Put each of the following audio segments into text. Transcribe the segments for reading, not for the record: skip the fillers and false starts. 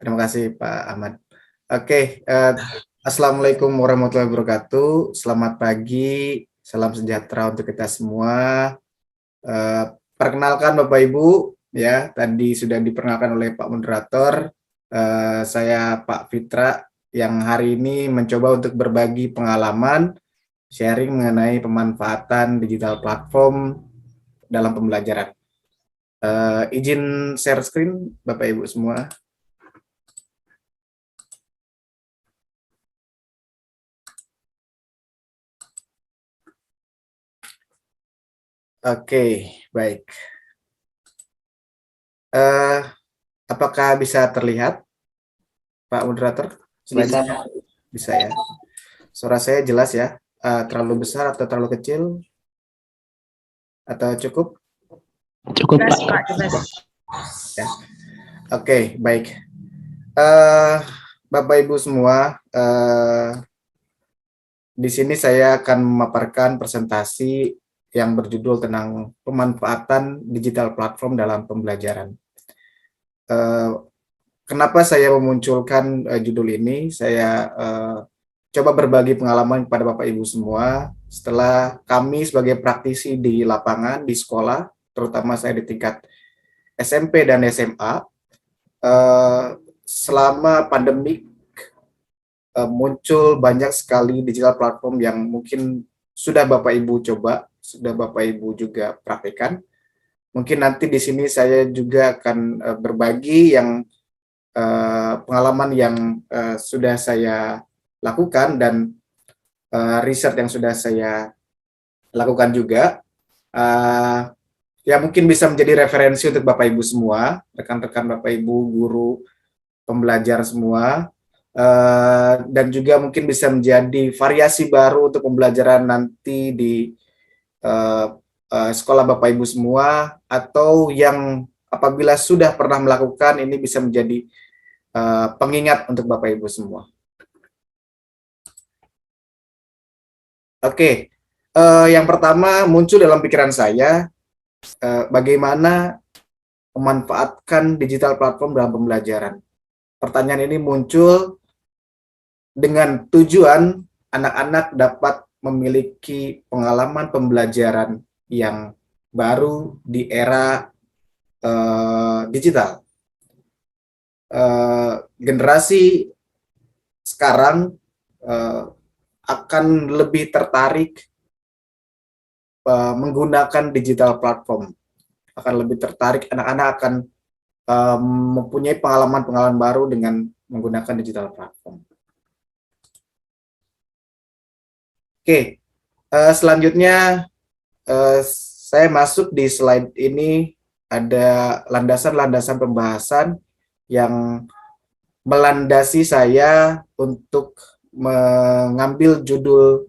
Terima kasih Pak Ahmad. Oke, Assalamualaikum warahmatullahi wabarakatuh. Selamat pagi, salam sejahtera untuk kita semua. Eh, Perkenalkan Bapak Ibu, ya tadi sudah diperkenalkan oleh Pak Moderator. Saya Pak Fitra yang hari ini mencoba untuk berbagi pengalaman, sharing mengenai pemanfaatan digital platform dalam pembelajaran. Izin share screen Bapak Ibu semua. Oke, baik. Apakah bisa terlihat, Pak Moderator? Bisa. Bisa ya. Suara saya jelas ya. Terlalu besar atau terlalu kecil? Atau cukup? Cukup, Jelas, Pak. Pak, jelas. Ya. Oke, baik. Bapak Ibu semua, di sini saya akan memaparkan presentasi yang berjudul tentang pemanfaatan digital platform dalam pembelajaran. Kenapa saya memunculkan judul ini? Saya coba berbagi pengalaman kepada Bapak Ibu semua setelah kami sebagai praktisi di lapangan, di sekolah, terutama saya di tingkat SMP dan SMA, selama pandemi muncul banyak sekali digital platform yang mungkin sudah Bapak Ibu coba, sudah Bapak Ibu juga praktekkan. Mungkin nanti di sini saya juga akan berbagi yang pengalaman yang sudah saya lakukan dan riset yang sudah saya lakukan juga, ya mungkin bisa menjadi referensi untuk Bapak Ibu semua, rekan-rekan Bapak Ibu, guru, pembelajar semua, dan juga mungkin bisa menjadi variasi baru untuk pembelajaran nanti di sekolah Bapak Ibu semua, atau yang apabila sudah pernah melakukan ini bisa menjadi pengingat untuk Bapak Ibu semua. Oke, yang pertama muncul dalam pikiran saya, bagaimana memanfaatkan digital platform dalam pembelajaran. Pertanyaan ini muncul dengan tujuan anak-anak dapat memiliki pengalaman pembelajaran yang baru di era digital. Generasi sekarang akan lebih tertarik menggunakan digital platform, akan lebih tertarik, anak-anak akan mempunyai pengalaman-pengalaman baru dengan menggunakan digital platform. Oke, selanjutnya saya masuk di slide ini, ada landasan-landasan pembahasan yang melandasi saya untuk mengambil judul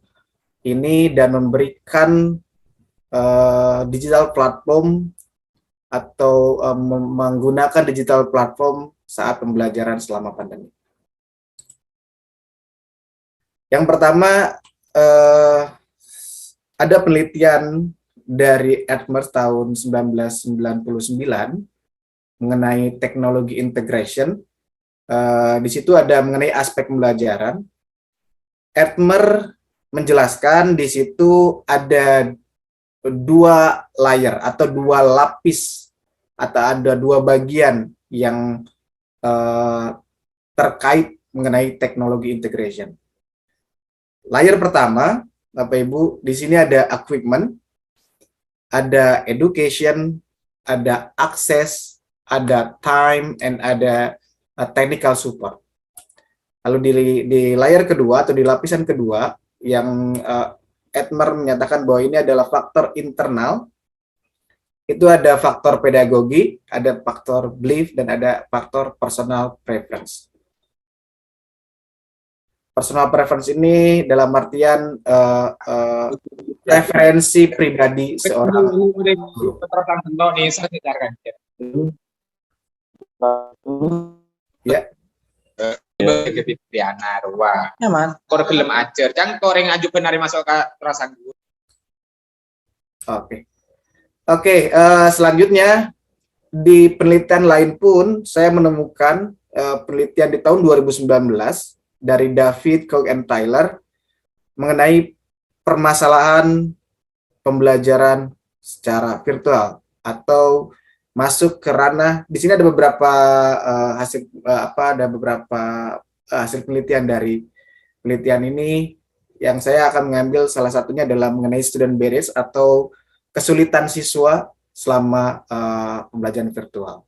ini dan memberikan digital platform atau menggunakan digital platform saat pembelajaran selama pandemi. Yang pertama, ada penelitian dari Edmers tahun 1999 mengenai teknologi integration. Di situ ada mengenai aspek pembelajaran. Edmer menjelaskan di situ ada dua layer atau dua lapis atau ada dua bagian yang terkait mengenai teknologi integration. Layer pertama, Bapak Ibu, di sini ada equipment, ada education, ada access, ada time, and ada technical support. Lalu di layer kedua atau di lapisan kedua, yang Edmer menyatakan bahwa ini adalah faktor internal, itu ada faktor pedagogi, ada faktor belief, dan ada faktor personal preference. Personal preference ini dalam artian preferensi pribadi seorang guru. Ya. Nyaman. Kor gelem ajar, jangan koreng aju benar masuk ke rasa Oke, selanjutnya di penelitian lain pun saya menemukan penelitian di tahun 2019 dari David, Koch, and Tyler mengenai permasalahan pembelajaran secara virtual atau masuk ke ranah. Di sini ada beberapa hasil penelitian dari penelitian ini. Yang saya akan mengambil salah satunya adalah mengenai student barriers atau kesulitan siswa selama pembelajaran virtual.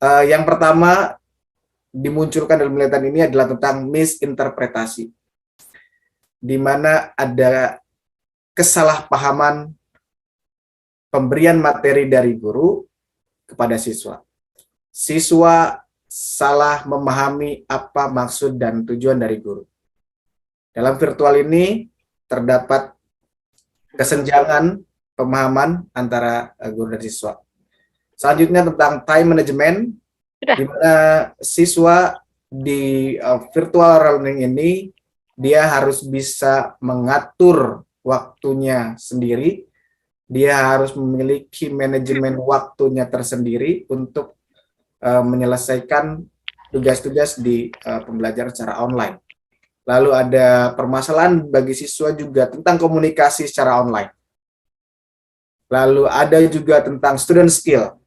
Yang pertama dimunculkan dalam penelitian ini adalah tentang misinterpretasi, di mana ada kesalahpahaman pemberian materi dari guru kepada siswa. Siswa salah memahami apa maksud dan tujuan dari guru. Dalam virtual ini terdapat kesenjangan pemahaman antara guru dan siswa. Selanjutnya tentang time management, di mana siswa di virtual learning ini dia harus bisa mengatur waktunya sendiri, dia harus memiliki manajemen waktunya tersendiri untuk menyelesaikan tugas-tugas di pembelajaran secara online. Lalu ada permasalahan bagi siswa juga tentang komunikasi secara online. Lalu ada juga tentang student skill.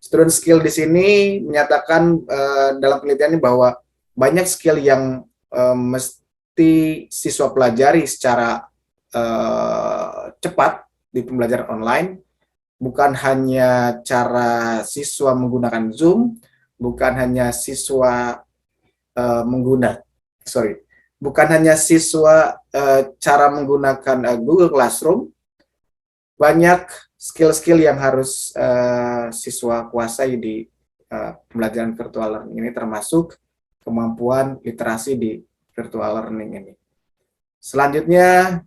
Student skill di sini menyatakan dalam penelitian ini bahwa banyak skill yang mesti siswa pelajari secara cepat di pembelajaran online. Bukan hanya cara siswa menggunakan Zoom, bukan hanya siswa bukan hanya siswa cara menggunakan Google Classroom, banyak skill-skill yang harus siswa kuasai di pembelajaran virtual learning ini, termasuk kemampuan literasi di virtual learning ini. Selanjutnya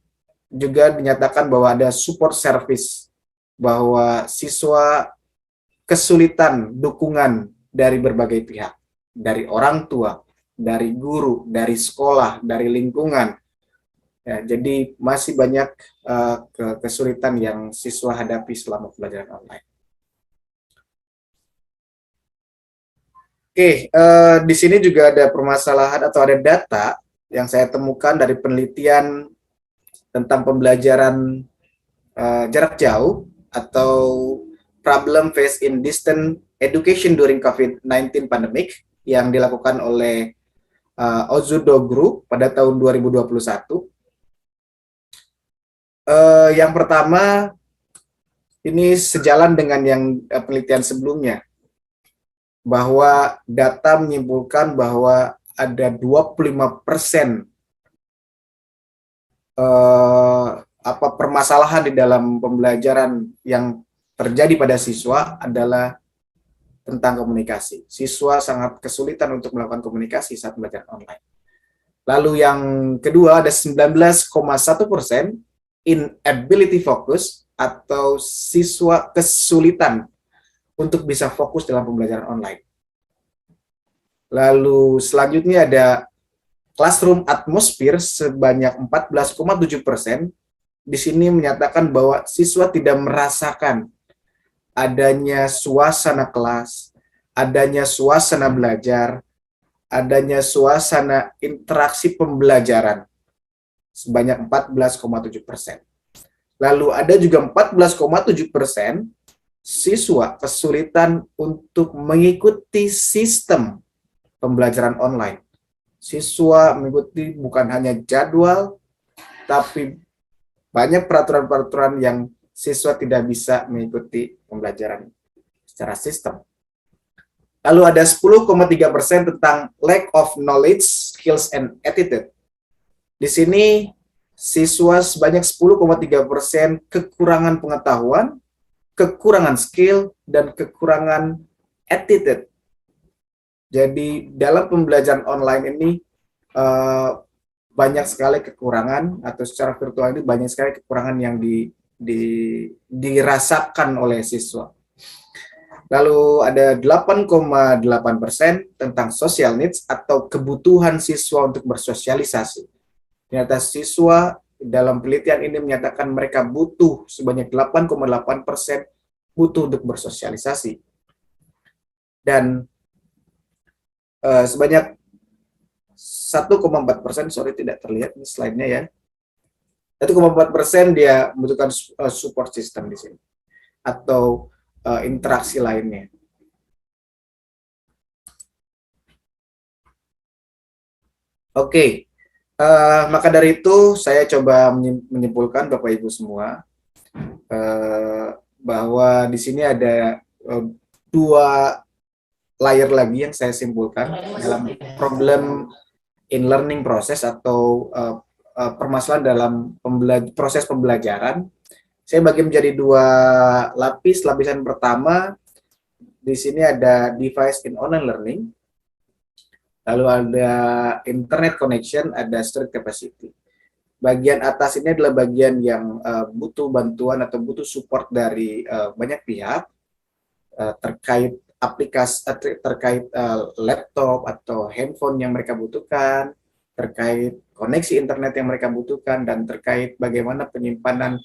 juga dinyatakan bahwa ada support service, bahwa siswa kesulitan dukungan dari berbagai pihak, dari orang tua, dari guru, dari sekolah, dari lingkungan. Ya, jadi masih banyak kesulitan yang siswa hadapi selama pembelajaran online. Oke, di sini juga ada permasalahan atau ada data yang saya temukan dari penelitian tentang pembelajaran jarak jauh atau problem faced in distant education during COVID-19 pandemic yang dilakukan oleh Ozudo Group pada tahun 2021. Yang pertama, ini sejalan dengan yang penelitian sebelumnya, bahwa data menyimpulkan bahwa ada 25% permasalahan di dalam pembelajaran yang terjadi pada siswa adalah tentang komunikasi. Siswa sangat kesulitan untuk melakukan komunikasi saat belajar online. Lalu yang kedua ada 19,1% inability focus atau siswa kesulitan untuk bisa fokus dalam pembelajaran online. Lalu selanjutnya ada classroom atmosphere sebanyak 14,7%. Di sini menyatakan bahwa siswa tidak merasakan adanya suasana kelas, adanya suasana belajar, adanya suasana interaksi pembelajaran sebanyak 14,7%. Lalu ada juga 14,7% siswa kesulitan untuk mengikuti sistem pembelajaran online. Siswa mengikuti bukan hanya jadwal, tapi banyak peraturan-peraturan yang siswa tidak bisa mengikuti pembelajaran secara sistem. Lalu ada 10,3% tentang lack of knowledge, skills, and attitude. Di sini siswa sebanyak 10,3% kekurangan pengetahuan, kekurangan skill, dan kekurangan attitude. Jadi dalam pembelajaran online ini banyak sekali kekurangan, atau secara virtual ini banyak sekali kekurangan yang dirasakan oleh siswa. Lalu ada 8,8% tentang social needs atau kebutuhan siswa untuk bersosialisasi. Ternyata siswa dalam penelitian ini menyatakan mereka butuh sebanyak 8,8% butuh untuk bersosialisasi. dan sebanyak 1,4%, sorry tidak terlihat di slide-nya ya, 1,4% dia membutuhkan support system di sini atau interaksi lainnya. Oke, maka dari itu saya coba menyimpulkan Bapak Ibu semua bahwa di sini ada dua layer lagi yang saya simpulkan dalam problem in learning process atau permasalahan dalam proses pembelajaran. Saya bagi menjadi dua lapis. Lapisan pertama di sini ada device in online learning, lalu ada internet connection, ada storage capacity. Bagian atas ini adalah bagian yang butuh bantuan atau butuh support dari banyak pihak terkait aplikasi, terkait laptop atau handphone yang mereka butuhkan, terkait koneksi internet yang mereka butuhkan, dan terkait bagaimana penyimpanan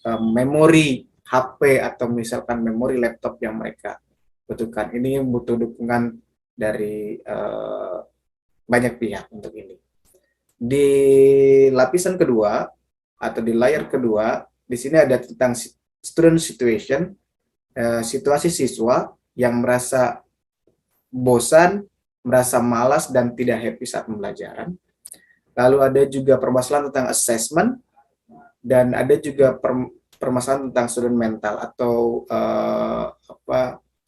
memori HP atau misalkan memori laptop yang mereka butuhkan. Ini butuh dukungan dari banyak pihak untuk ini. Di lapisan kedua atau di layar kedua, di sini ada tentang student situation, situasi siswa yang merasa bosan, merasa malas dan tidak happy saat pembelajaran. Lalu ada juga permasalahan tentang assessment, dan ada juga permasalahan tentang student mental atau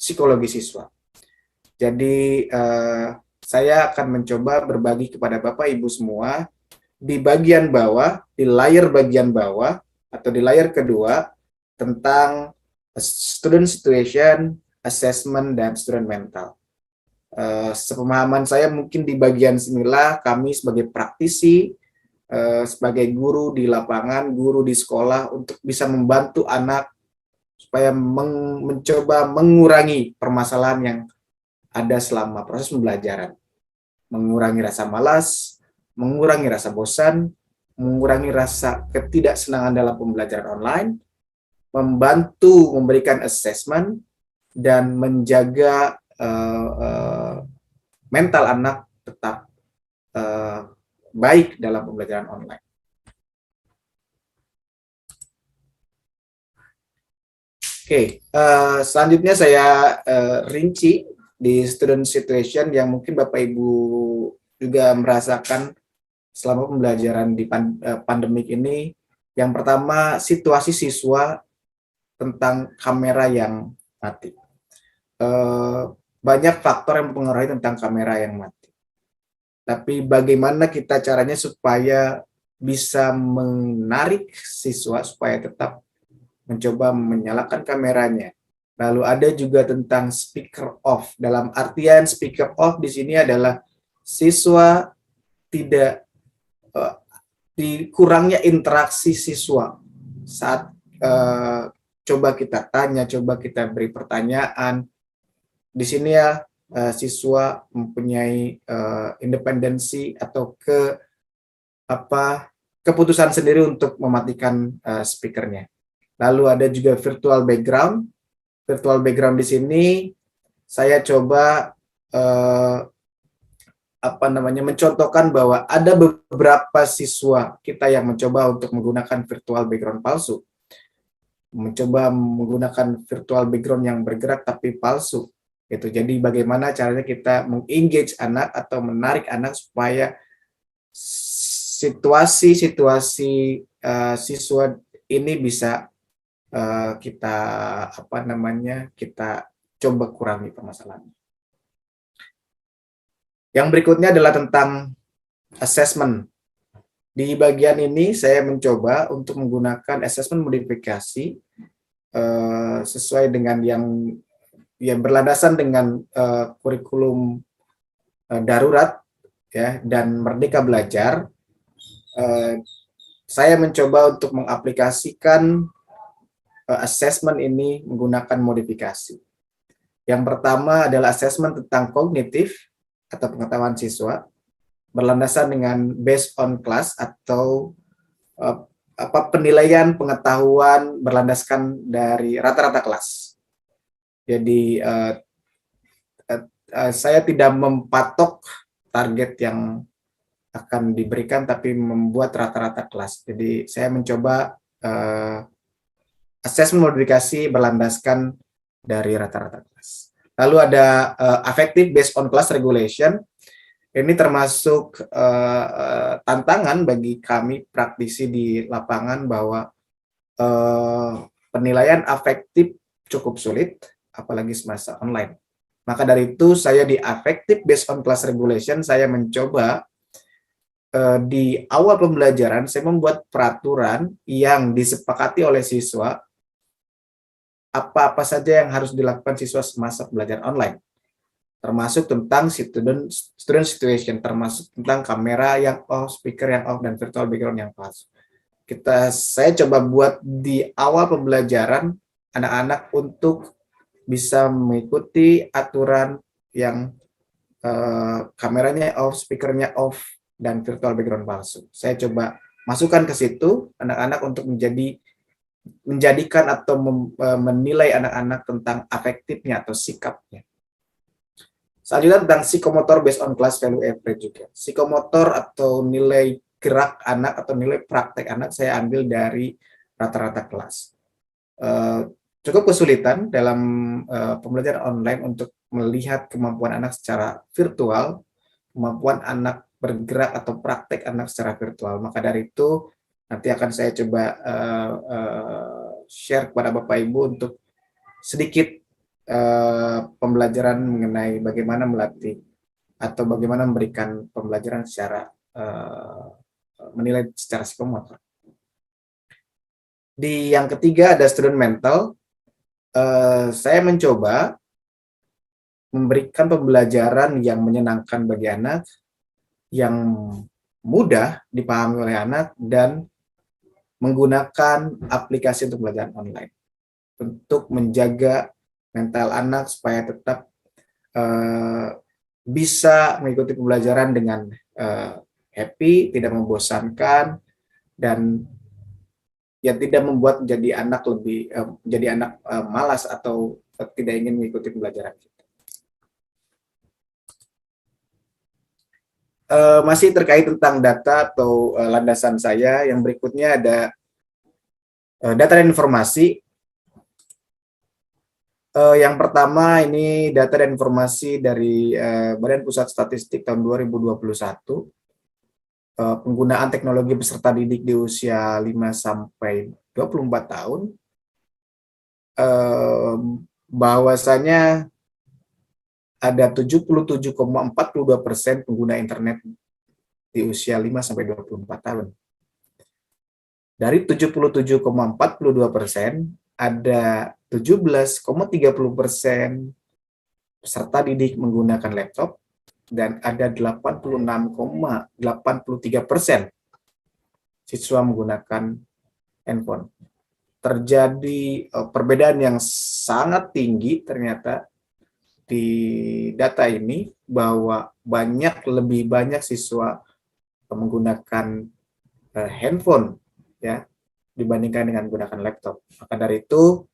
psikologi siswa. Jadi saya akan mencoba berbagi kepada Bapak Ibu semua di bagian bawah, di layar bagian bawah atau di layar kedua tentang student situation, assessment, dan student mental. Sepemahaman saya mungkin di bagian sinilah kami sebagai praktisi, sebagai guru di lapangan, guru di sekolah untuk bisa membantu anak supaya mencoba mengurangi permasalahan yang ada selama proses pembelajaran, mengurangi rasa malas, mengurangi rasa bosan, mengurangi rasa ketidaksenangan dalam pembelajaran online, membantu memberikan assessment, dan menjaga mental anak tetap baik dalam pembelajaran online. Oke, selanjutnya saya rinci di student situation yang mungkin Bapak Ibu juga merasakan selama pembelajaran di pandemik ini. Yang pertama, situasi siswa tentang kamera yang mati. Banyak faktor yang mempengaruhi tentang kamera yang mati. Tapi bagaimana kita caranya supaya bisa menarik siswa supaya tetap mencoba menyalakan kameranya. Lalu ada juga tentang speaker off. Dalam artian speaker off di sini adalah siswa tidak kurangnya interaksi siswa saat coba kita tanya, coba kita beri pertanyaan. Di sini ya siswa mempunyai independensi atau keputusan sendiri untuk mematikan speakernya. Lalu ada juga virtual background. Virtual background di sini saya coba mencontohkan bahwa ada beberapa siswa kita yang mencoba untuk menggunakan virtual background palsu, mencoba menggunakan virtual background yang bergerak tapi palsu. Gitu. Jadi bagaimana caranya kita mengengage anak atau menarik anak supaya situasi-situasi siswa ini bisa kita coba kurangi permasalahannya. Yang berikutnya adalah tentang assessment. Di bagian ini saya mencoba untuk menggunakan assessment modifikasi sesuai dengan yang berlandasan dengan kurikulum darurat ya dan Merdeka Belajar. Saya mencoba untuk mengaplikasikan assessment ini menggunakan modifikasi. Yang pertama adalah assessment tentang kognitif atau pengetahuan siswa berlandasan dengan based on class atau penilaian pengetahuan berlandaskan dari rata-rata kelas. Jadi saya tidak mempatok target yang akan diberikan, tapi membuat rata-rata kelas. Jadi saya mencoba asesmen modifikasi berlandaskan dari rata-rata kelas. Lalu ada affective based on class regulation. Ini termasuk tantangan bagi kami praktisi di lapangan bahwa penilaian afektif cukup sulit, apalagi semasa online. Maka dari itu saya di affective based on class regulation, saya mencoba di awal pembelajaran saya membuat peraturan yang disepakati oleh siswa, apa-apa saja yang harus dilakukan siswa semasa pembelajaran online, termasuk tentang student situation, termasuk tentang kamera yang off, speaker yang off, dan virtual background yang palsu. Saya coba buat di awal pembelajaran anak-anak untuk bisa mengikuti aturan yang kameranya off, speakernya off, dan virtual background palsu. Saya coba masukkan ke situ anak-anak untuk menjadikan atau menilai anak-anak tentang afektifnya atau sikapnya. Selanjutnya tentang psikomotor based on class value average juga. Psikomotor atau nilai gerak anak atau nilai praktek anak saya ambil dari rata-rata kelas. Cukup kesulitan dalam pembelajaran online untuk melihat kemampuan anak secara virtual, kemampuan anak bergerak atau praktek anak secara virtual. Maka dari itu nanti akan saya coba share kepada Bapak Ibu untuk sedikit pembelajaran mengenai bagaimana melatih atau bagaimana memberikan pembelajaran secara menilai secara psikomotor. Di yang ketiga ada student mental. Saya mencoba memberikan pembelajaran yang menyenangkan bagi anak, yang mudah dipahami oleh anak, dan menggunakan aplikasi untuk pembelajaran online untuk menjaga mental anak supaya tetap bisa mengikuti pembelajaran dengan happy, tidak membosankan, dan ya tidak membuat menjadi anak malas atau tidak ingin mengikuti pembelajaran kita. Masih terkait tentang data atau landasan saya, yang berikutnya ada data dan informasi. Yang pertama ini data dan informasi dari Badan Pusat Statistik tahun 2021. Penggunaan teknologi peserta didik di usia 5-24 tahun. Bahwasanya ada 77,42% pengguna internet di usia 5-24 tahun. Dari 77,42%, ada 17,30% peserta didik menggunakan laptop, dan ada 86,83% siswa menggunakan handphone. Terjadi perbedaan yang sangat tinggi ternyata di data ini, bahwa lebih banyak siswa menggunakan handphone ya dibandingkan dengan menggunakan laptop. Maka dari itu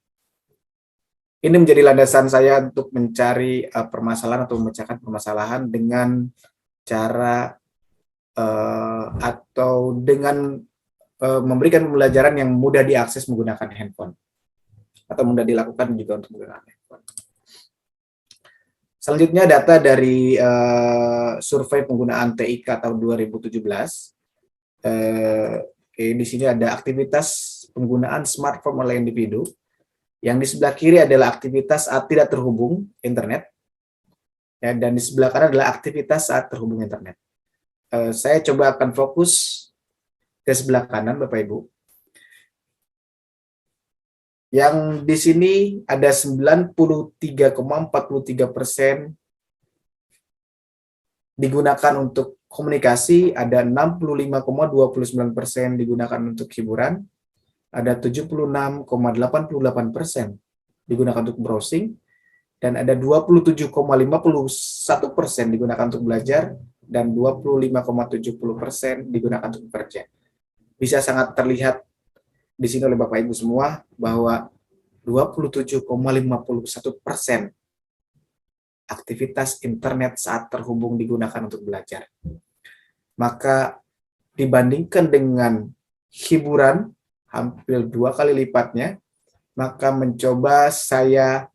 ini menjadi landasan saya untuk mencari permasalahan atau memecahkan permasalahan dengan cara atau dengan memberikan pembelajaran yang mudah diakses menggunakan handphone atau mudah dilakukan juga untuk menggunakan handphone. Selanjutnya data dari survei penggunaan TIK tahun 2017. Di sini ada aktivitas penggunaan smartphone oleh individu. Yang di sebelah kiri adalah aktivitas saat tidak terhubung internet, ya, dan di sebelah kanan adalah aktivitas saat terhubung internet. Saya coba akan fokus ke sebelah kanan, Bapak Ibu. Yang di sini ada 93,43% digunakan untuk komunikasi, ada 65,29% digunakan untuk hiburan, ada 76,88% digunakan untuk browsing, dan ada 27,51% digunakan untuk belajar, dan 25,70% digunakan untuk bekerja. Bisa sangat terlihat di sini oleh Bapak Ibu semua bahwa 27,51% aktivitas internet saat terhubung digunakan untuk belajar. Maka dibandingkan dengan hiburan hampir 2 kali lipatnya, maka mencoba saya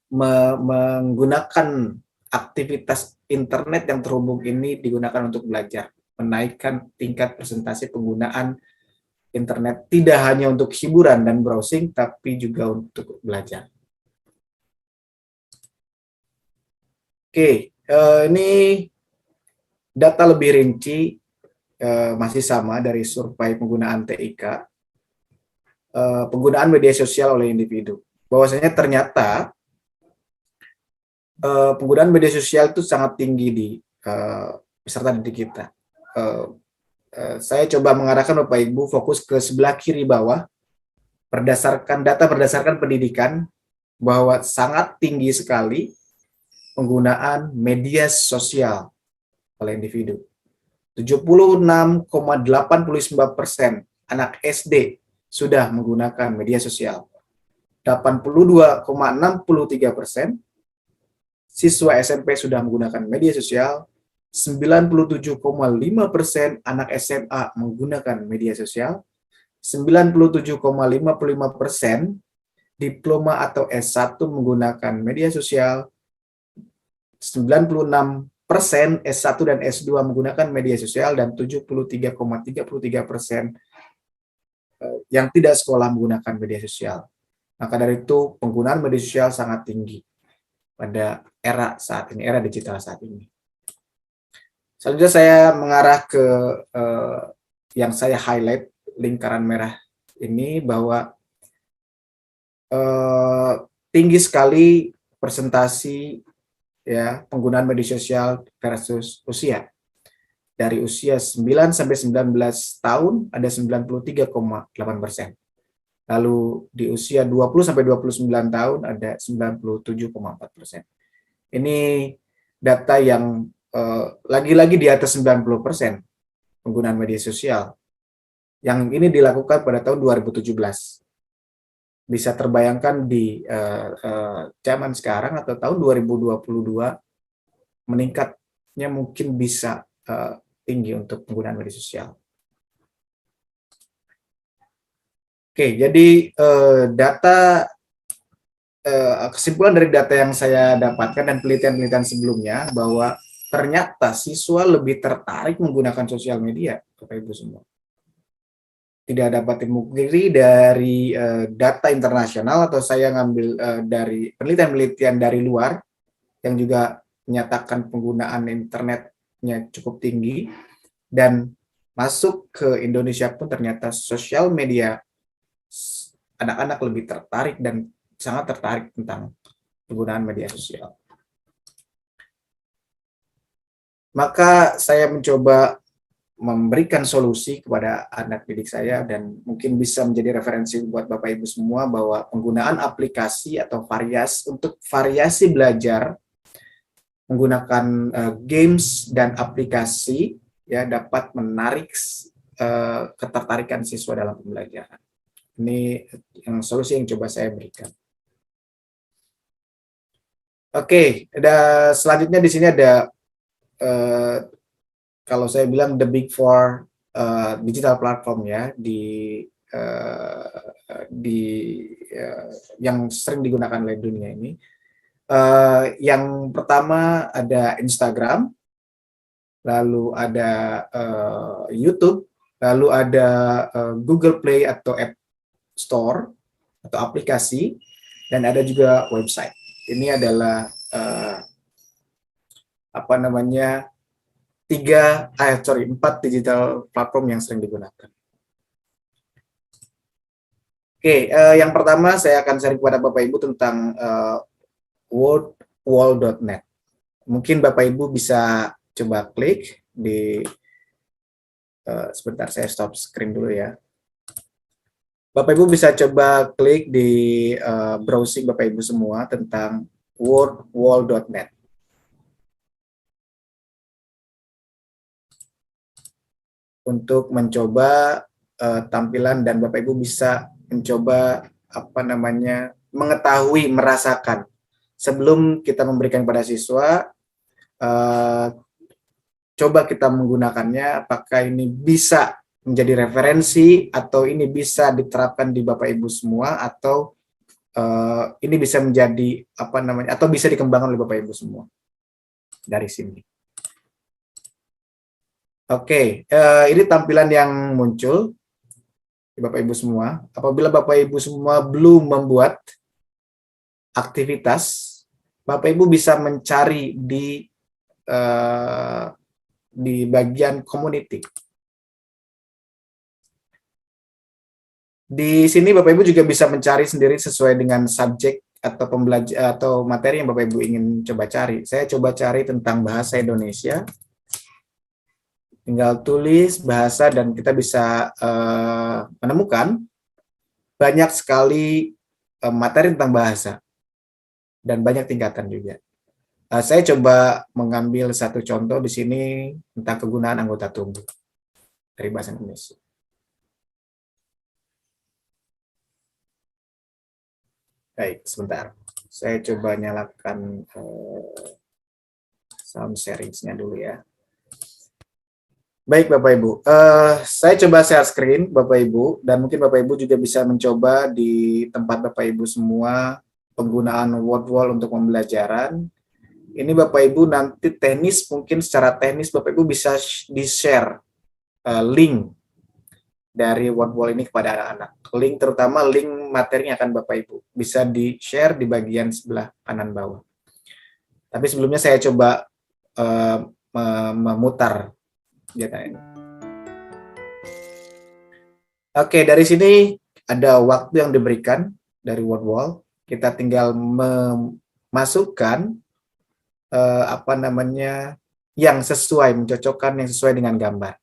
menggunakan aktivitas internet yang terhubung ini digunakan untuk belajar, menaikkan tingkat presentasi penggunaan internet tidak hanya untuk hiburan dan browsing, tapi juga untuk belajar. Oke, ini data lebih rinci masih sama dari survei penggunaan TIK, penggunaan media sosial oleh individu. Bahwasanya ternyata penggunaan media sosial itu sangat tinggi di peserta didik kita. Saya coba mengarahkan Bapak Ibu fokus ke sebelah kiri bawah, berdasarkan pendidikan, bahwa sangat tinggi sekali penggunaan media sosial oleh individu. 76,89% anak SD sudah menggunakan media sosial. 82,63% siswa SMP sudah menggunakan media sosial. 97,5% anak SMA menggunakan media sosial. 97,55% diploma atau S1 menggunakan media sosial. 96% S1 dan S2 menggunakan media sosial, dan 73,33% yang tidak sekolah menggunakan media sosial. Maka dari itu penggunaan media sosial sangat tinggi pada era saat ini, era digital saat ini. Selanjutnya saya mengarah ke yang saya highlight lingkaran merah ini, bahwa tinggi sekali presentasi ya penggunaan media sosial versus usia. Dari usia 9 sampai 19 tahun ada 93,8%. Lalu di usia 20 sampai 29 tahun ada 97,4%. Ini data yang lagi-lagi di atas 90% penggunaan media sosial. Yang ini dilakukan pada tahun 2017. Bisa terbayangkan di zaman sekarang atau tahun 2022 meningkatnya mungkin bisa tinggi untuk penggunaan media sosial. Oke, jadi kesimpulan dari data yang saya dapatkan dan penelitian-penelitian sebelumnya, bahwa ternyata siswa lebih tertarik menggunakan sosial media, Bapak Ibu semua. Tidak dapat dipungkiri dari data internasional, atau saya ngambil dari penelitian-penelitian dari luar yang juga menyatakan penggunaan internetnya cukup tinggi, dan masuk ke Indonesia pun ternyata sosial media anak-anak lebih tertarik dan sangat tertarik tentang penggunaan media sosial. Maka saya mencoba memberikan solusi kepada anak didik saya, dan mungkin bisa menjadi referensi buat Bapak Ibu semua, bahwa penggunaan aplikasi atau variasi belajar menggunakan games dan aplikasi ya dapat menarik ketertarikan siswa dalam pembelajaran. Ini yang solusi yang coba saya berikan. Oke, selanjutnya di sini ada kalau saya bilang the big four digital platform ya yang sering digunakan oleh dunia ini. Yang pertama ada Instagram, lalu ada YouTube, lalu ada Google Play atau App Store atau aplikasi, dan ada juga website. Ini adalah 4 digital platform yang sering digunakan. Oke, yang pertama saya akan sharing kepada Bapak Ibu tentang worldwall.net. Mungkin Bapak Ibu bisa coba klik di sebentar, saya stop screen dulu ya. Bapak Ibu bisa coba klik di browsing Bapak Ibu semua tentang worldwall.net. Untuk mencoba tampilan, dan Bapak Ibu bisa mencoba mengetahui, merasakan sebelum kita memberikan pada siswa, coba kita menggunakannya, apakah ini bisa menjadi referensi atau ini bisa diterapkan di Bapak Ibu semua, atau ini bisa menjadi apa namanya, atau bisa dikembangkan oleh Bapak Ibu semua dari sini. Oke, ini tampilan yang muncul Bapak Ibu semua. Apabila Bapak Ibu semua belum membuat aktivitas, Bapak Ibu bisa mencari di bagian community. Di sini Bapak Ibu juga bisa mencari sendiri sesuai dengan subjek atau pembelajar atau materi yang Bapak Ibu ingin coba cari. Saya coba cari tentang bahasa Indonesia. Tinggal tulis bahasa dan kita bisa menemukan banyak sekali materi tentang bahasa dan banyak tingkatan juga. Saya coba mengambil satu contoh di sini tentang kegunaan anggota tubuh dari bahasa Indonesia. Baik, sebentar. Saya coba nyalakan sound sharing-nya dulu ya. Baik Bapak Ibu, saya coba share screen Bapak Ibu, dan mungkin Bapak Ibu juga bisa mencoba di tempat Bapak Ibu semua penggunaan word wall untuk pembelajaran. Ini Bapak Ibu nanti teknis, mungkin secara teknis Bapak Ibu bisa di-share link dari word wall ini kepada anak-anak. Link terutama link materi yang akan Bapak Ibu bisa di-share di bagian sebelah kanan bawah. Tapi sebelumnya saya coba memutar. Oke, dari sini ada waktu yang diberikan dari word wall. Kita tinggal memasukkan apa namanya yang sesuai, mencocokkan yang sesuai dengan gambar.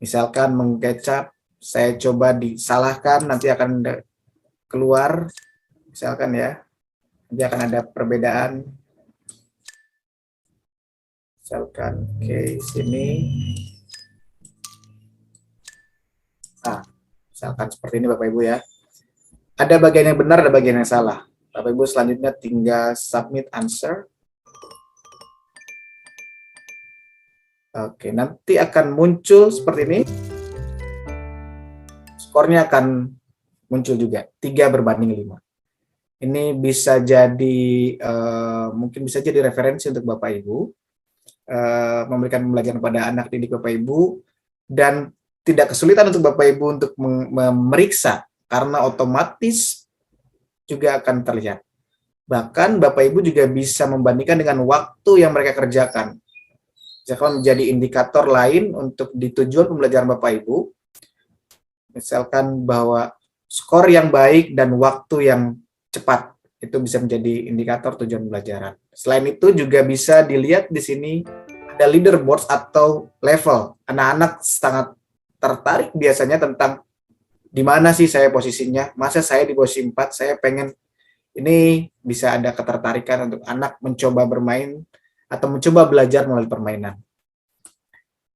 Misalkan mengkecap, saya coba disalahkan, nanti akan keluar, misalkan ya, nanti akan ada perbedaan. Misalkan case ini, misalkan seperti ini Bapak Ibu ya. Ada bagian yang benar, ada bagian yang salah. Bapak Ibu selanjutnya tinggal submit answer. Oke, nanti akan muncul seperti ini. Skornya akan muncul juga, 3/5. Ini bisa jadi, mungkin bisa jadi referensi untuk Bapak Ibu, memberikan pembelajaran pada anak didik Bapak Ibu, dan tidak kesulitan untuk Bapak Ibu untuk memeriksa, karena otomatis juga akan terlihat. Bahkan Bapak Ibu juga bisa membandingkan dengan waktu yang mereka kerjakan. Misalkan menjadi indikator lain untuk di tujuan pembelajaran Bapak Ibu, misalkan bahwa skor yang baik dan waktu yang cepat, itu bisa menjadi indikator tujuan pembelajaran. Selain itu juga bisa dilihat di sini ada leaderboard atau level. Anak-anak sangat tertarik biasanya tentang di mana sih saya posisinya, masa saya di posisi 4, saya pengen, ini bisa ada ketertarikan untuk anak mencoba bermain atau mencoba belajar melalui permainan.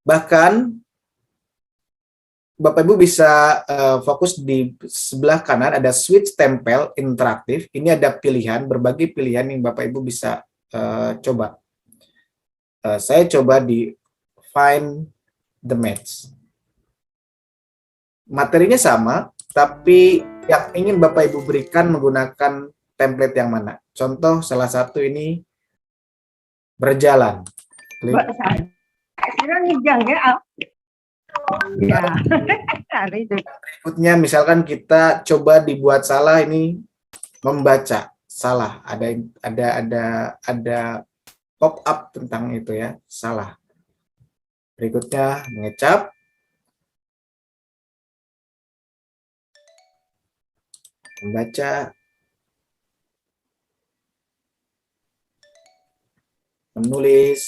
Bahkan Bapak Ibu bisa fokus di sebelah kanan, ada switch tempel interaktif. Ini ada pilihan, berbagai pilihan yang Bapak Ibu bisa coba. Saya coba di find the match. Materinya sama, tapi yang ingin Bapak Ibu berikan menggunakan template yang mana. Contoh salah satu ini berjalan. Klik. Berikutnya misalkan kita coba dibuat salah, ini membaca salah, ada pop up tentang itu ya, salah. Berikutnya mengecap, membaca, menulis,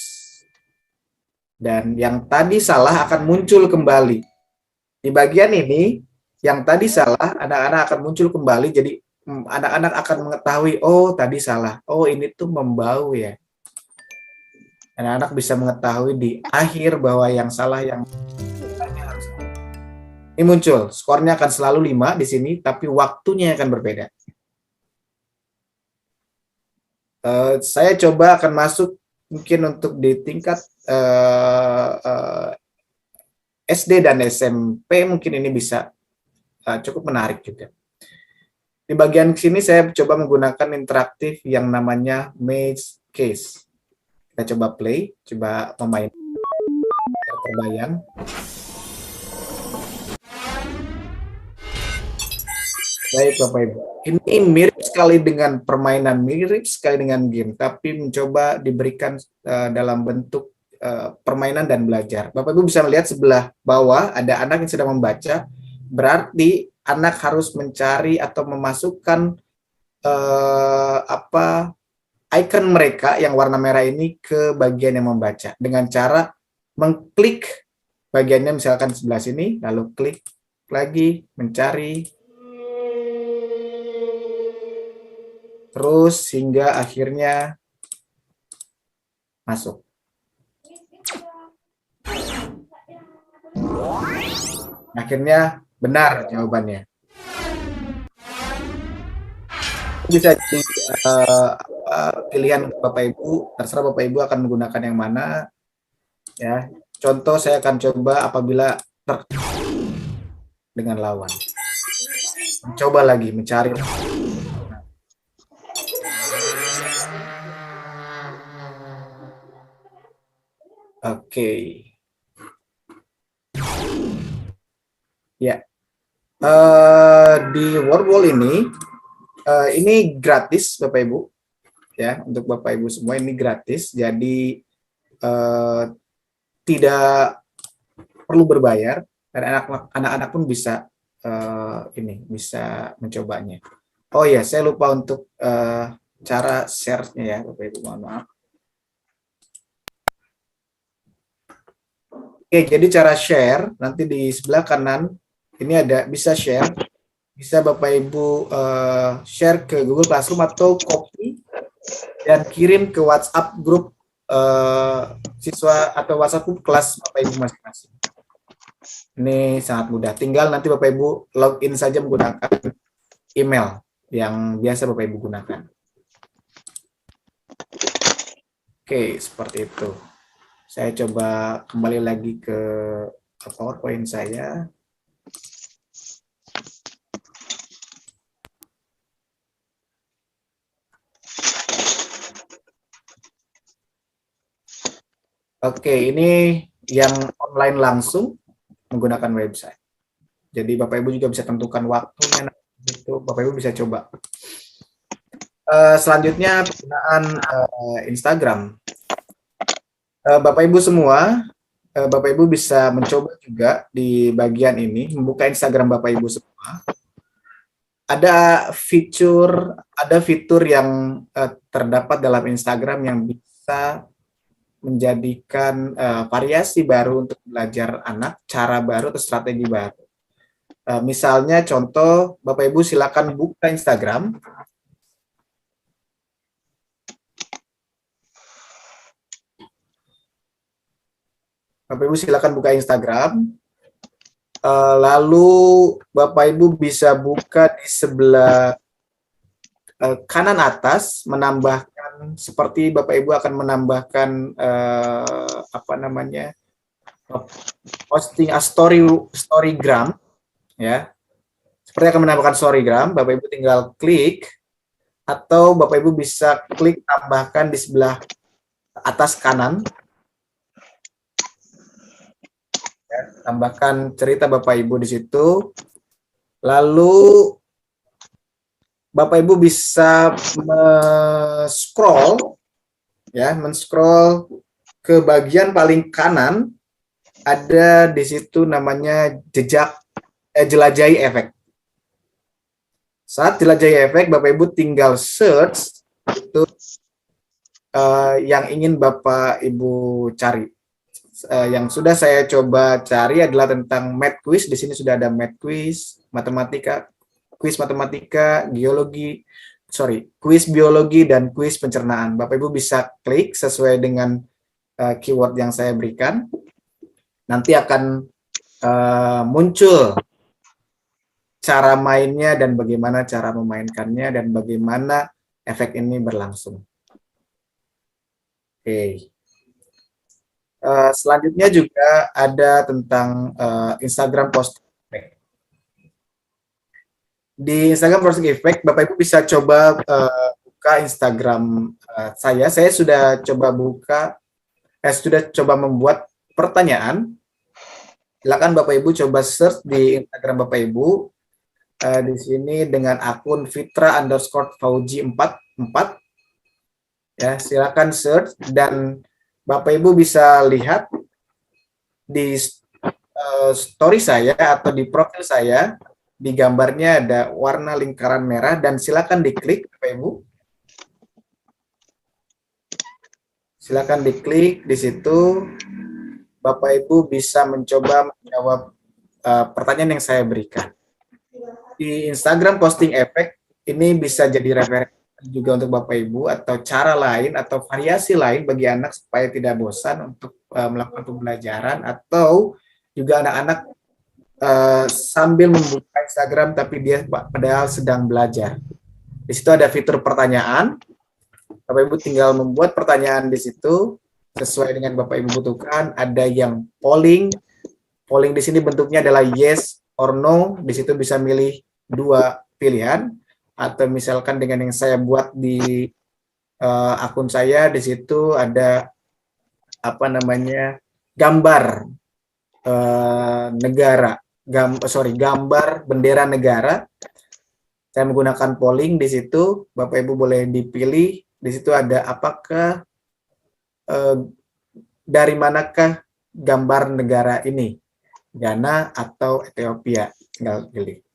dan yang tadi salah akan muncul kembali. Di bagian ini, yang tadi salah, anak-anak akan muncul kembali, jadi anak-anak akan mengetahui, oh tadi salah, oh ini tuh membau ya. Anak-anak bisa mengetahui di akhir bahwa yang salah yang ini muncul, skornya akan selalu 5 di sini, tapi waktunya akan berbeda. Saya coba akan masuk mungkin untuk di tingkat SD dan SMP, mungkin ini bisa cukup menarik juga. Di bagian sini saya coba menggunakan interaktif yang namanya Maze Case. Kita coba play, coba memain terbayang. Baik Bapak Ibu, ini mirip sekali dengan permainan, mirip sekali dengan game, tapi mencoba diberikan dalam bentuk permainan dan belajar. Bapak Ibu bisa melihat sebelah bawah ada anak yang sedang membaca, berarti anak harus mencari atau memasukkan icon mereka yang warna merah ini ke bagian yang membaca dengan cara mengklik bagiannya, misalkan sebelah sini, lalu klik lagi, mencari, terus hingga akhirnya masuk. Akhirnya benar jawabannya. Bisa jadi pilihan Bapak Ibu, terserah Bapak Ibu akan menggunakan yang mana. Ya, contoh saya akan coba apabila dengan lawan. Coba lagi mencari. Oke. Ya. Di Wordwall ini gratis Bapak Ibu. Ya, untuk Bapak Ibu semua ini gratis. Jadi tidak perlu berbayar dan anak-anak pun bisa bisa mencobanya. Oh ya, saya lupa untuk cara share-nya ya Bapak Ibu, mohon maaf. Oke, jadi cara share nanti di sebelah kanan ini ada bisa share, bisa Bapak Ibu share ke Google Classroom atau copy dan kirim ke WhatsApp grup siswa atau WhatsApp grup kelas Bapak Ibu masing-masing. Ini sangat mudah, tinggal nanti Bapak Ibu login saja menggunakan email yang biasa Bapak Ibu gunakan. Oke, seperti itu. Saya coba kembali lagi ke PowerPoint saya. Oke, ini yang online langsung menggunakan website. Jadi Bapak Ibu juga bisa tentukan waktunya, itu Bapak Ibu bisa coba. Selanjutnya penggunaan Instagram. Bapak Ibu semua, Bapak Ibu bisa mencoba juga di bagian ini, membuka Instagram Bapak Ibu semua. Ada fitur yang terdapat dalam Instagram yang bisa menjadikan variasi baru untuk belajar anak, cara baru atau strategi baru. Misalnya contoh, Bapak Ibu silakan buka Instagram. Bapak Ibu silakan buka Instagram. Lalu Bapak Ibu bisa buka di sebelah kanan atas, menambahkan seperti Bapak Ibu akan menambahkan posting storygram, ya. Seperti akan menambahkan storygram, Bapak Ibu tinggal klik, atau Bapak Ibu bisa klik tambahkan di sebelah atas kanan. Tambahkan cerita Bapak Ibu di situ. Lalu Bapak Ibu bisa men-scroll ke bagian paling kanan, ada di situ namanya jelajahi efek. Saat jelajahi efek, Bapak Ibu tinggal search itu yang ingin Bapak Ibu cari. Yang sudah saya coba cari adalah tentang math quiz. Di sini sudah ada math quiz, quiz matematika, quiz biologi dan quiz pencernaan. Bapak Ibu bisa klik sesuai dengan keyword yang saya berikan. Nanti akan muncul cara mainnya dan bagaimana cara memainkannya dan bagaimana efek ini berlangsung. Oke. Selanjutnya juga ada tentang Instagram posting effect. Di Instagram posting effect, Bapak Ibu bisa coba buka Instagram saya. Saya sudah coba membuat pertanyaan. Silakan Bapak Ibu coba search di Instagram Bapak Ibu. Di sini dengan akun Fitra_Fauji44. Ya, silakan search dan Bapak Ibu bisa lihat di story saya atau di profil saya, di gambarnya ada warna lingkaran merah dan silakan diklik Bapak Ibu. Silakan diklik di situ. Bapak Ibu bisa mencoba menjawab pertanyaan yang saya berikan. Di Instagram posting effect ini bisa jadi referensi juga untuk Bapak Ibu atau cara lain atau variasi lain bagi anak supaya tidak bosan untuk melakukan pembelajaran atau juga anak-anak sambil membuka Instagram tapi dia padahal sedang belajar. Di situ ada fitur pertanyaan. Bapak Ibu tinggal membuat pertanyaan di situ sesuai dengan Bapak Ibu butuhkan. Ada yang polling. Polling di sini bentuknya adalah yes or no. Di situ bisa milih 2 pilihan. Atau misalkan dengan yang saya buat di akun saya, di situ ada gambar negara, gambar bendera negara. Saya menggunakan polling di situ. Bapak Ibu boleh dipilih. Di situ ada apakah dari manakah gambar negara ini, Ghana atau Ethiopia, tinggal pilih.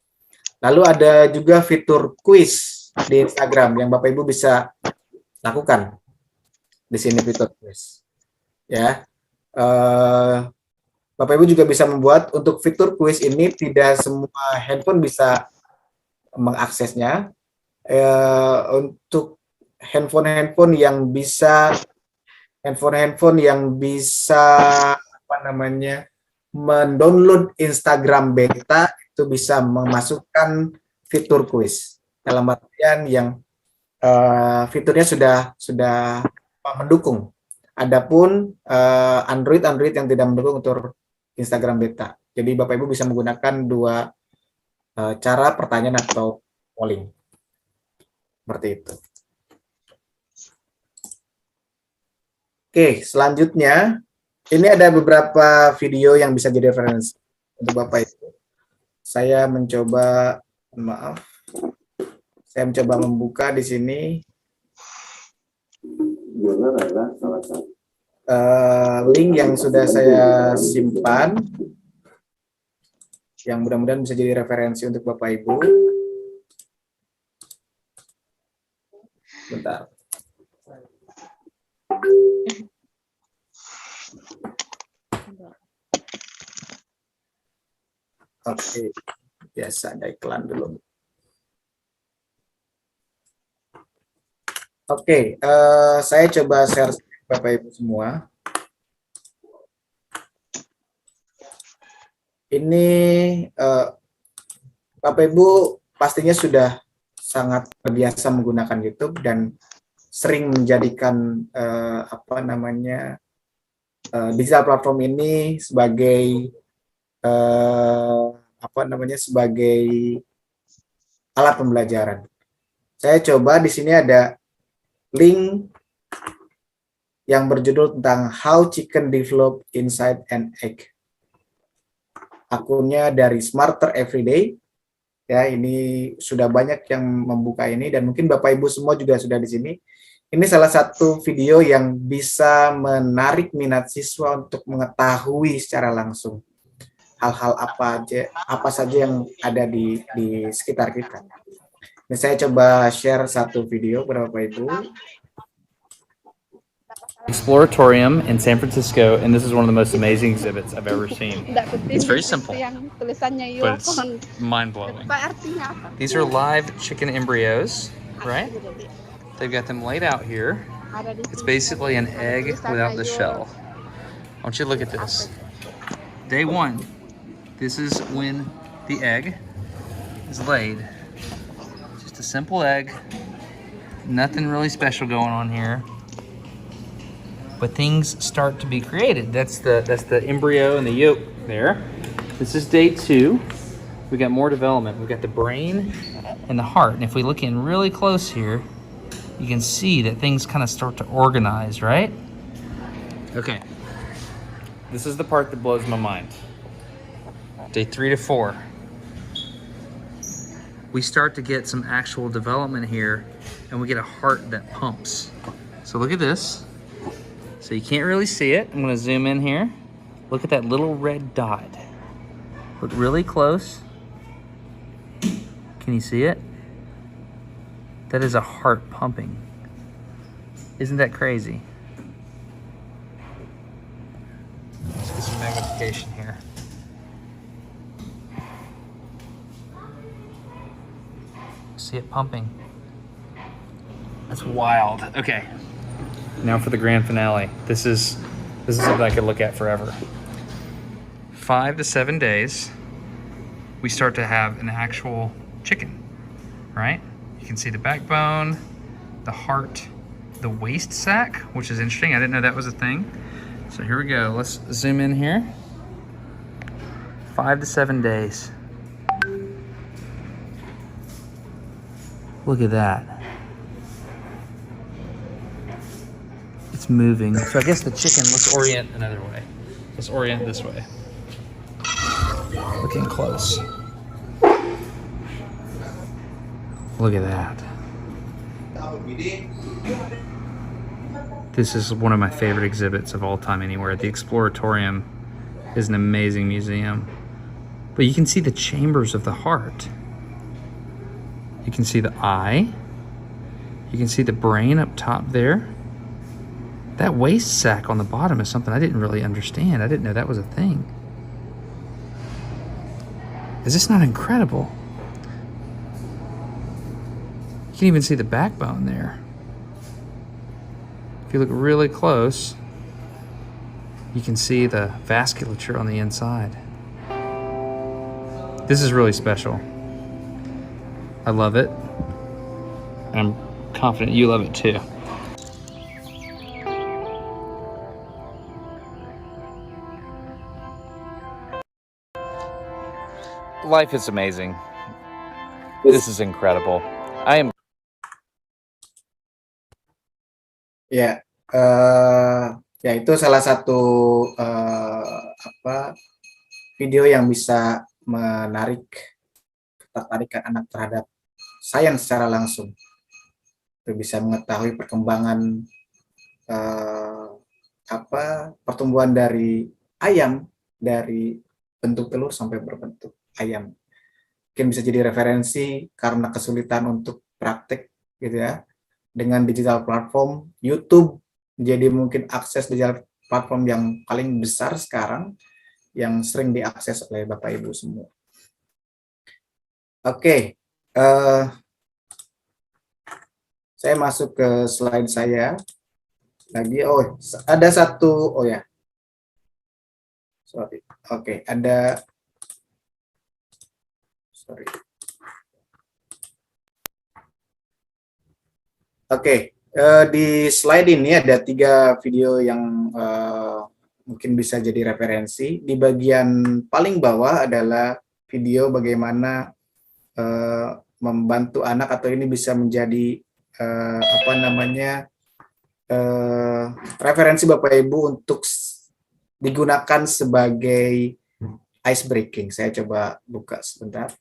Lalu ada juga fitur quiz di Instagram yang Bapak Ibu bisa lakukan. Di sini fitur quiz. Ya, Bapak Ibu juga bisa membuat untuk fitur quiz ini tidak semua handphone bisa mengaksesnya. Untuk handphone yang bisa mendownload Instagram beta itu bisa memasukkan fitur quiz dalam artian yang fiturnya sudah mendukung. Adapun Android yang tidak mendukung untuk Instagram beta. Jadi Bapak Ibu bisa menggunakan 2 cara pertanyaan atau polling. Seperti itu. Oke, selanjutnya ini ada beberapa video yang bisa jadi referensi untuk Bapak Ibu. Saya mencoba membuka di sini link yang sudah saya simpan, yang mudah-mudahan bisa jadi referensi untuk Bapak Ibu. Bentar. Oke, biasa ada iklan dulu. Oke, saya coba share Bapak Ibu semua. Ini Bapak Ibu pastinya sudah sangat terbiasa menggunakan YouTube dan sering menjadikan digital platform ini sebagai sebagai alat pembelajaran. Saya coba di sini ada link yang berjudul tentang How Chicken Develop Inside an Egg. Akunnya dari Smarter Everyday. Ya, ini sudah banyak yang membuka ini dan mungkin Bapak Ibu semua juga sudah di sini. Ini salah satu video yang bisa menarik minat siswa untuk mengetahui secara langsung hal-hal apa saja yang ada di sekitar kita. Ini saya coba share satu video kepada Bapak Ibu. Exploratorium in San Francisco, and this is one of the most amazing exhibits I've ever seen. It's very simple, but it's mind-blowing. These are live chicken embryos, right? They've got them laid out here. It's basically an egg without the shell. I want you to look at this. Day 1, this is when the egg is laid. Just a simple egg, nothing really special going on here. but things start to be created. That's the embryo and the yolk there. This is day 2. We got more development. We've got the brain and the heart. And if we look in really close here, you can see that things kind of start to organize, right? Okay. This is the part that blows my mind. Day 3 to 4. We start to get some actual development here, and we get a heart that pumps. So look at this. So you can't really see it. I'm gonna zoom in here. Look at that little red dot. Look really close. Can you see it? That is a heart pumping. Isn't that crazy? Let's get some magnification here. See it pumping. That's wild. Okay. Now for the grand finale. This is something I could look at forever. 5 to 7 days, we start to have an actual chicken, right? You can see the backbone, the heart, the waist sac, which is interesting. I didn't know that was a thing. So here we go. Let's zoom in here. 5 to 7 days. Look at that. It's moving. So I guess the chicken, let's orient another way. Let's orient this way. Looking close. Look at that. This is one of my favorite exhibits of all time anywhere. The Exploratorium is an amazing museum. But you can see the chambers of the heart. You can see the eye. You can see the brain up top there. That waist sac on the bottom is something I didn't really understand. I didn't know that was a thing. Is this not incredible? You can even see the backbone there. If you look really close, you can see the vasculature on the inside. This is really special. I love it. And I'm confident you love it too. Life is amazing. This is incredible. I am. Ya, ya itu salah satu video yang bisa menarik ketertarikan anak terhadap sains secara langsung. Itu bisa mengetahui perkembangan pertumbuhan dari ayam, dari bentuk telur sampai berbentuk ayam. Mungkin bisa jadi referensi karena kesulitan untuk praktek gitu ya. Dengan digital platform, YouTube jadi mungkin akses digital platform yang paling besar sekarang yang sering diakses oleh Bapak Ibu semua. Oke, saya masuk ke slide saya lagi. Oh, ada satu. Oh ya, sorry. Oke, ada. Sorry. Oke, di slide ini ada 3 video yang mungkin bisa jadi referensi. Di bagian paling bawah adalah video bagaimana membantu anak atau ini bisa menjadi referensi Bapak Ibu untuk digunakan sebagai ice breaking. Saya coba buka sebentar.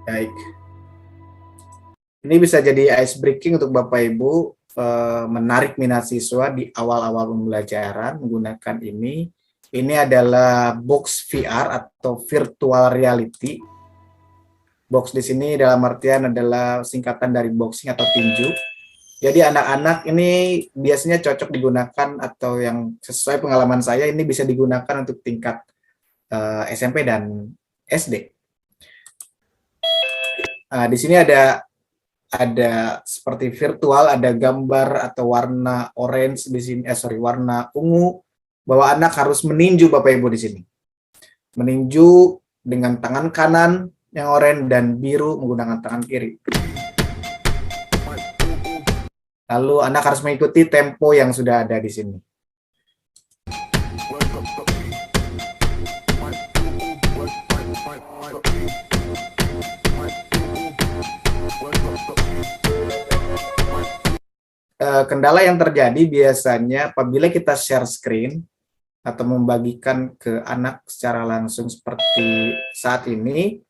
Baik. Ini bisa jadi ice breaking untuk Bapak Ibu menarik minat siswa di awal-awal pembelajaran menggunakan ini. Ini adalah box VR atau virtual reality. Box di sini dalam artian adalah singkatan dari boxing atau tinju. Jadi anak-anak ini biasanya cocok digunakan atau yang sesuai pengalaman saya ini bisa digunakan untuk tingkat SMP dan SD. Di sini ada seperti virtual, ada gambar atau warna orange di sini, warna ungu, bahwa anak harus meninju Bapak Ibu di sini. Meninju dengan tangan kanan yang oranye dan biru menggunakan tangan kiri. Lalu Anak harus mengikuti tempo yang sudah ada di sini. Kendala yang terjadi biasanya apabila kita share screen atau membagikan ke anak secara langsung seperti saat ini,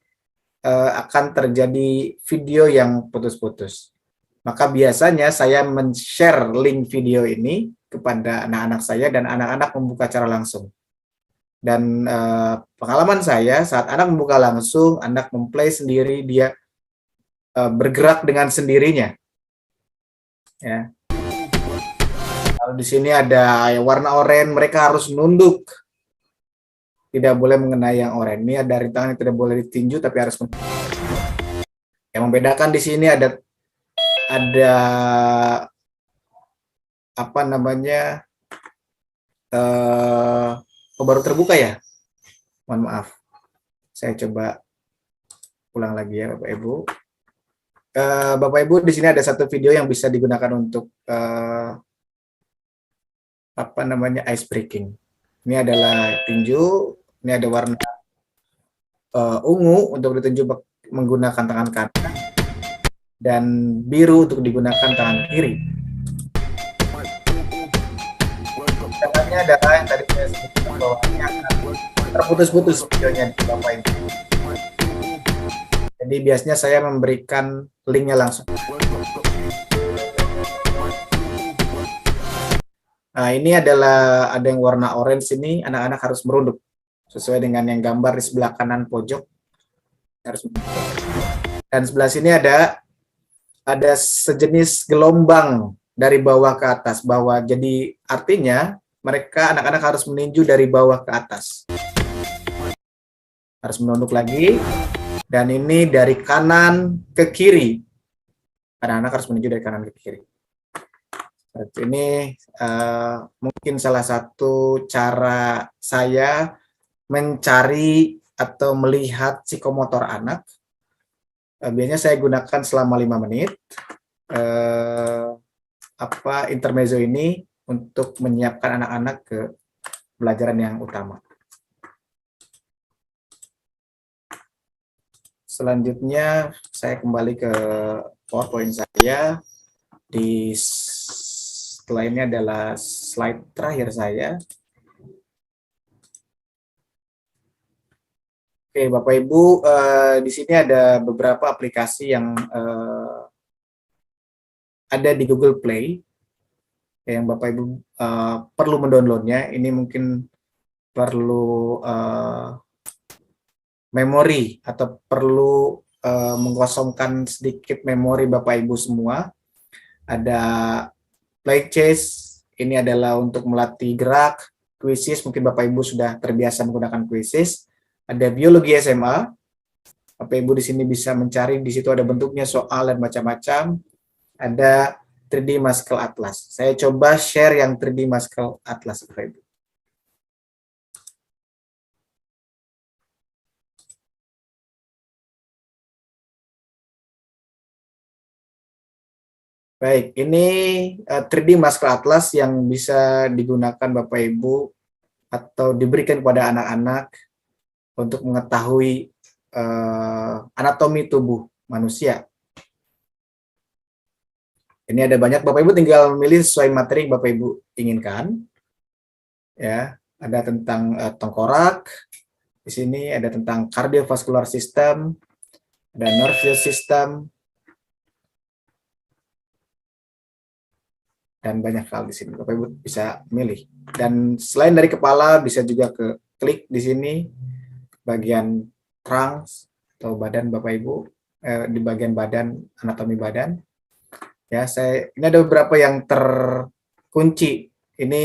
akan terjadi video yang putus-putus. Maka biasanya saya men-share link video ini kepada anak-anak saya dan anak-anak membuka secara langsung. Dan pengalaman saya saat anak membuka langsung, anak memplay sendiri, dia bergerak dengan sendirinya. Ya. Kalau di sini ada warna oranye, mereka harus nunduk. Tidak boleh mengenai yang oranye. Ini ada rintangan yang tidak boleh ditinju, tapi harus. Yang membedakan di sini ada apa namanya? Baru terbuka ya. Mohon maaf. Saya coba ulang lagi ya, Bapak Ibu. Bapak Ibu, di sini ada satu video yang bisa digunakan untuk apa namanya, ice breaking. Ini adalah tinju, ini ada warna ungu untuk ditinju menggunakan tangan kanan dan biru untuk digunakan tangan kiri. Caranya adalah yang tadi saya sebutkan bahwa ini akan terputus-putus videonya di Bapak Ibu. Jadi biasanya saya memberikan linknya langsung. Nah, ini adalah ada yang warna orange ini, anak-anak harus merunduk sesuai dengan yang gambar di sebelah kanan pojok. Harus merunduk. Dan sebelah sini ada sejenis gelombang dari bawah ke atas, bawah. Jadi artinya mereka anak-anak harus meninju dari bawah ke atas. Harus menunduk lagi. Dan ini dari kanan ke kiri. Anak-anak harus meninju dari kanan ke kiri. Ini mungkin salah satu cara saya mencari atau melihat psikomotor anak. Biasanya saya gunakan selama 5 menit intermezzo ini untuk menyiapkan anak-anak ke pelajaran yang utama. Selanjutnya saya kembali ke PowerPoint saya. Setelah ini adalah slide terakhir saya. Oke, Bapak Ibu, di sini ada beberapa aplikasi yang ada di Google Play yang Bapak Ibu perlu mendownloadnya. Ini mungkin perlu memori atau perlu mengosongkan sedikit memori Bapak Ibu semua. Ada Play Chess, ini adalah untuk melatih gerak. Quizzes, mungkin Bapak Ibu sudah terbiasa menggunakan Quizzes. Ada Biologi SMA. Bapak Ibu di sini bisa mencari, di situ ada bentuknya soal dan macam-macam. Ada 3D Muscle Atlas. Saya coba share yang 3D Muscle Atlas, Bapak Ibu. Baik, ini 3D Muscle Atlas yang bisa digunakan Bapak Ibu atau diberikan kepada anak-anak untuk mengetahui anatomi tubuh manusia. Ini ada banyak, Bapak Ibu tinggal memilih sesuai materi yang Bapak Ibu inginkan. Ya, ada tentang tengkorak. Di sini ada tentang cardiovascular system, ada nervous system, dan banyak hal di sini. Bapak Ibu bisa milih. Dan selain dari kepala, bisa juga klik di sini bagian trunks atau badan Bapak Ibu, di bagian badan, anatomi badan. Ya, ini ada beberapa yang terkunci. Ini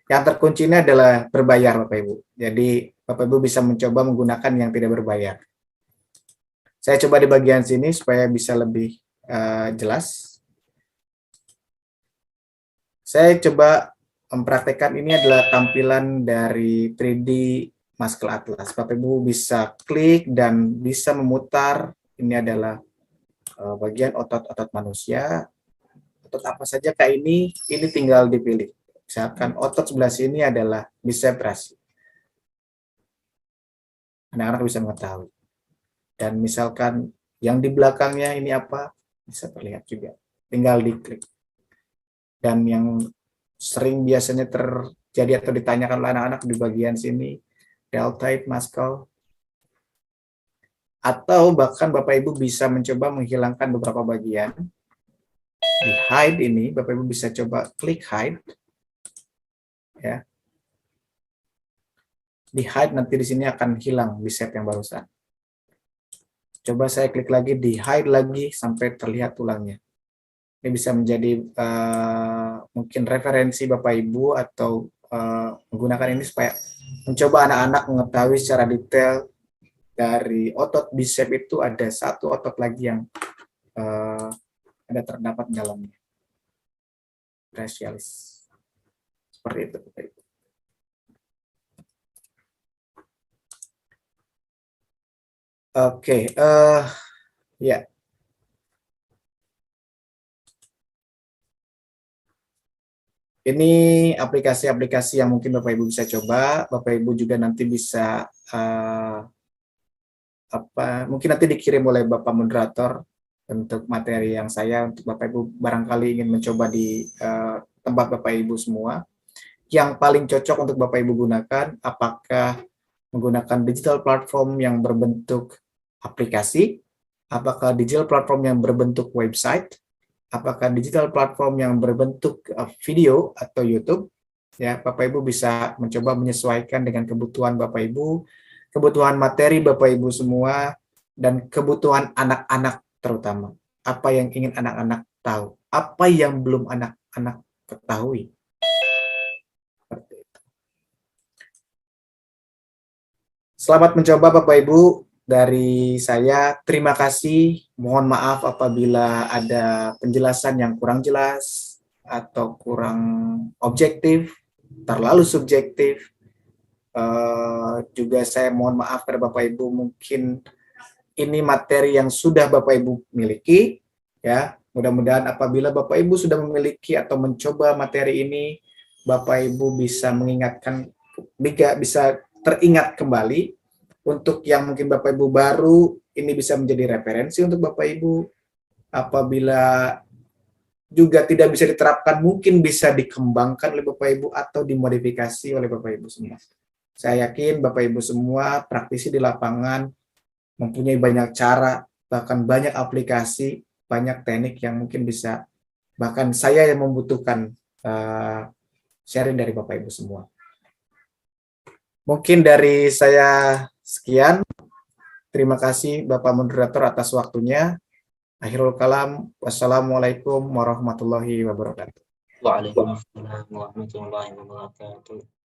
yang terkunci ini adalah berbayar, Bapak Ibu. Jadi Bapak Ibu bisa mencoba menggunakan yang tidak berbayar. Saya coba di bagian sini supaya bisa lebih jelas. Saya coba mempraktekkan, ini adalah tampilan dari 3D Muscle Atlas. Bapak Ibu bisa klik dan bisa memutar. Ini adalah bagian otot-otot manusia. Otot apa saja kayak ini tinggal dipilih. Misalkan otot sebelah sini adalah bicep brachii. Anak-anak bisa mengetahui. Dan misalkan yang di belakangnya ini apa, bisa terlihat juga. Tinggal diklik. Dan yang sering biasanya terjadi atau ditanyakan oleh anak-anak di bagian sini, deltoid muscle. Atau bahkan Bapak Ibu bisa mencoba menghilangkan beberapa bagian. Di hide ini, Bapak Ibu bisa coba klik hide. Ya. Di hide nanti di sini akan hilang bicep yang barusan. Coba saya klik lagi, di hide lagi sampai terlihat tulangnya. Ini bisa menjadi mungkin referensi Bapak Ibu atau menggunakan ini supaya mencoba anak-anak mengetahui secara detail dari otot bicep itu ada satu otot lagi yang ada terdapat di dalamnya. Brachialis. Seperti itu Bapak Ibu. Oke, ya. Ini aplikasi-aplikasi yang mungkin Bapak Ibu bisa coba. Bapak Ibu juga nanti bisa mungkin nanti dikirim oleh Bapak moderator untuk materi yang saya untuk Bapak Ibu barangkali ingin mencoba di tempat Bapak Ibu semua. Yang paling cocok untuk Bapak Ibu gunakan apakah menggunakan digital platform yang berbentuk aplikasi, apakah digital platform yang berbentuk website, apakah digital platform yang berbentuk video atau YouTube. Ya, Bapak Ibu bisa mencoba menyesuaikan dengan kebutuhan Bapak Ibu, kebutuhan materi Bapak Ibu semua, dan kebutuhan anak-anak terutama. Apa yang ingin anak-anak tahu, apa yang belum anak-anak ketahui. Seperti itu. Selamat mencoba Bapak Ibu. Dari saya, terima kasih. Mohon maaf apabila ada penjelasan yang kurang jelas atau kurang objektif, terlalu subjektif. Juga saya mohon maaf kepada Bapak Ibu, mungkin ini materi yang sudah Bapak Ibu miliki. Ya, mudah-mudahan apabila Bapak Ibu sudah memiliki atau mencoba materi ini, Bapak Ibu bisa mengingatkan, bisa teringat kembali. Untuk yang mungkin Bapak Ibu baru, ini bisa menjadi referensi untuk Bapak Ibu. Apabila juga tidak bisa diterapkan, mungkin bisa dikembangkan oleh Bapak Ibu atau dimodifikasi oleh Bapak Ibu semua. Saya yakin Bapak Ibu semua praktisi di lapangan mempunyai banyak cara, bahkan banyak aplikasi, banyak teknik yang mungkin bisa, bahkan saya yang membutuhkan sharing dari Bapak Ibu semua. Mungkin dari saya sekian. Terima kasih Bapak Moderator atas waktunya. Akhirul kalam. Wassalamualaikum warahmatullahi wabarakatuh. Waalaikumsalam warahmatullahi wabarakatuh.